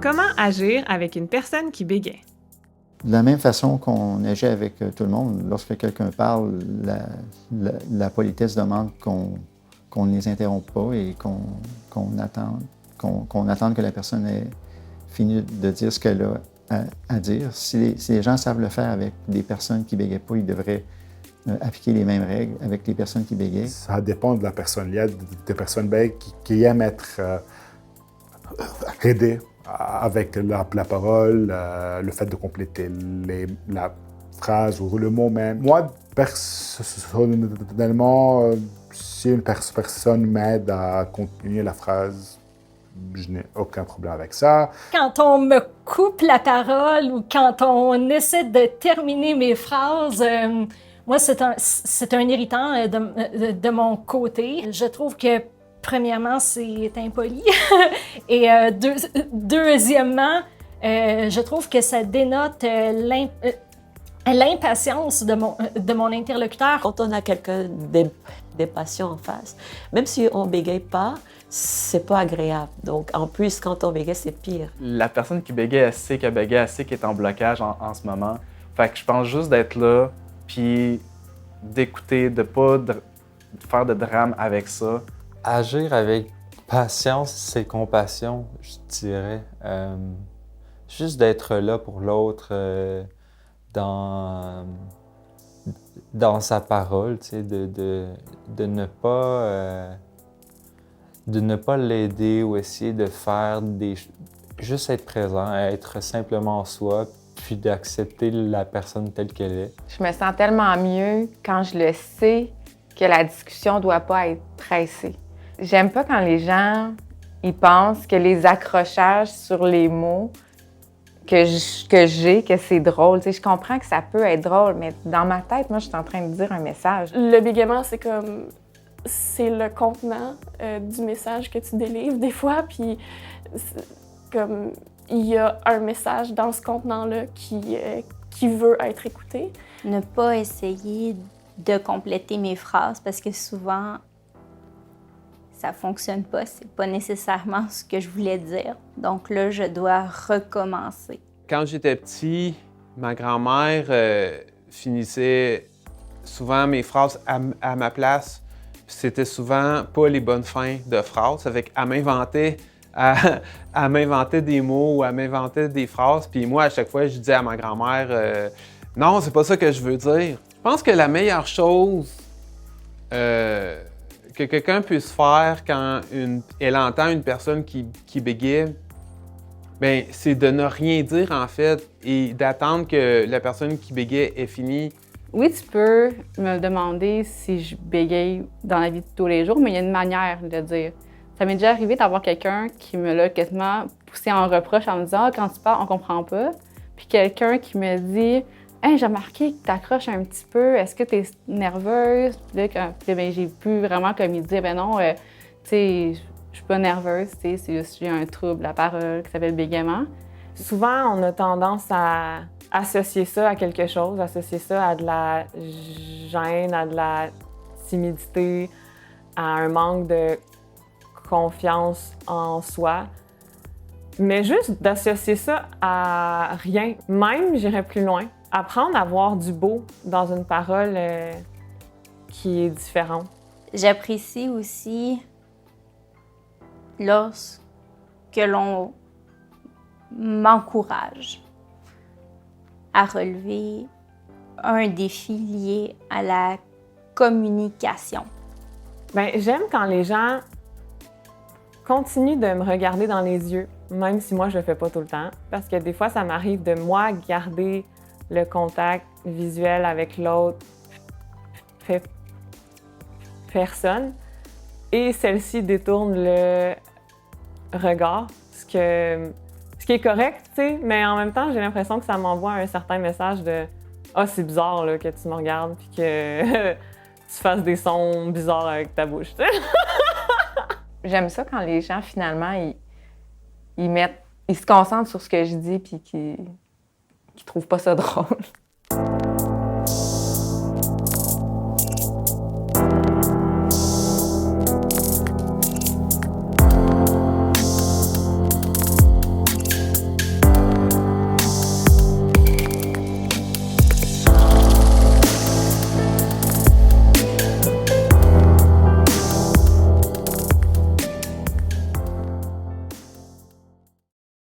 Comment agir avec une personne qui bégaye? De la même façon qu'on agit avec tout le monde, lorsque quelqu'un parle, la politesse demande qu'on ne les interrompe pas et qu'on attende que la personne ait fini de dire ce qu'elle a à dire. Si les gens savent le faire avec des personnes qui ne bégayent pas, ils devraient appliquer les mêmes règles avec les personnes qui bégayent. Ça dépend de la personne. Il y a des personnes qui aiment être aidées avec la parole, le fait de compléter la phrase ou le mot même. Moi, personnellement, si une personne m'aide à continuer la phrase, je n'ai aucun problème avec ça. Quand on me coupe la parole ou quand on essaie de terminer mes phrases, moi, c'est un irritant de mon côté. Je trouve que, premièrement, c'est impoli. Et deuxièmement, je trouve que ça dénote l'impatience de mon interlocuteur. Quand on a quelqu'un d'impatient en face, même si on bégaye pas, c'est pas agréable. Donc, en plus, quand on bégaye, c'est pire. La personne qui bégaye, elle sait qu'elle bégaye, elle sait qu'elle est en blocage en ce moment. Fait que je pense juste d'être là, puis d'écouter, de pas faire de drame avec ça. Agir avec patience et compassion, je dirais. Juste d'être là pour l'autre dans sa parole, tu sais, de ne pas l'aider ou essayer de faire juste être présent, être simplement soi, puis d'accepter la personne telle qu'elle est. Je me sens tellement mieux quand je le sais que la discussion ne doit pas être pressée. J'aime pas quand les gens ils pensent que les accrochages sur les mots que c'est drôle. Tu sais, je comprends que ça peut être drôle, mais dans ma tête, moi, je suis en train de dire un message. Le bégaiement, c'est le contenant du message que tu délivres des fois, puis comme il y a un message dans ce contenant-là qui veut être écouté. Ne pas essayer de compléter mes phrases parce que souvent, ça fonctionne pas. C'est pas nécessairement ce que je voulais dire. Donc là, je dois recommencer. Quand j'étais petit, ma grand-mère finissait souvent mes phrases à ma place. C'était souvent pas les bonnes fins de phrases. Ça fait qu'elle m'inventait des mots ou elle m'inventait des phrases. Puis moi, à chaque fois, je disais à ma grand-mère non, c'est pas ça que je veux dire. Je pense que la meilleure chose que quelqu'un puisse faire quand elle entend une personne qui bégaye, bien, c'est de ne rien dire en fait et d'attendre que la personne qui bégaye ait fini. Oui, tu peux me demander si je bégaye dans la vie de tous les jours, mais il y a une manière de le dire. Ça m'est déjà arrivé d'avoir quelqu'un qui me l'a quasiment poussé en reproche en me disant « Ah, quand tu parles, on comprend pas ». Puis quelqu'un qui me dit « Hey, j'ai remarqué que tu t'accroches un petit peu, est-ce que tu es nerveuse? » Puis là, j'ai pu vraiment comme il dit « Ben non, tu sais, je suis pas nerveuse, c'est juste j'ai un trouble à la parole qui s'appelle le bégaiement. » Souvent, on a tendance à associer ça à quelque chose, associer ça à de la gêne, à de la timidité, à un manque de confiance en soi. Mais juste d'associer ça à rien, même, j'irais plus loin, apprendre à voir du beau dans une parole qui est différente. J'apprécie aussi lorsque l'on m'encourage à relever un défi lié à la communication. Bien, j'aime quand les gens continuent de me regarder dans les yeux, même si moi je le fais pas tout le temps, parce que des fois ça m'arrive de moi garder le contact visuel avec l'autre personne et celle-ci détourne le regard, ce qui est correct, tu sais, mais en même temps, j'ai l'impression que ça m'envoie un certain message de « Ah, c'est bizarre là, que tu me regardes puis que tu fasses des sons bizarres avec ta bouche. » J'aime ça quand les gens, finalement, ils se concentrent sur ce que je dis puis qu'ils trouvent pas ça drôle.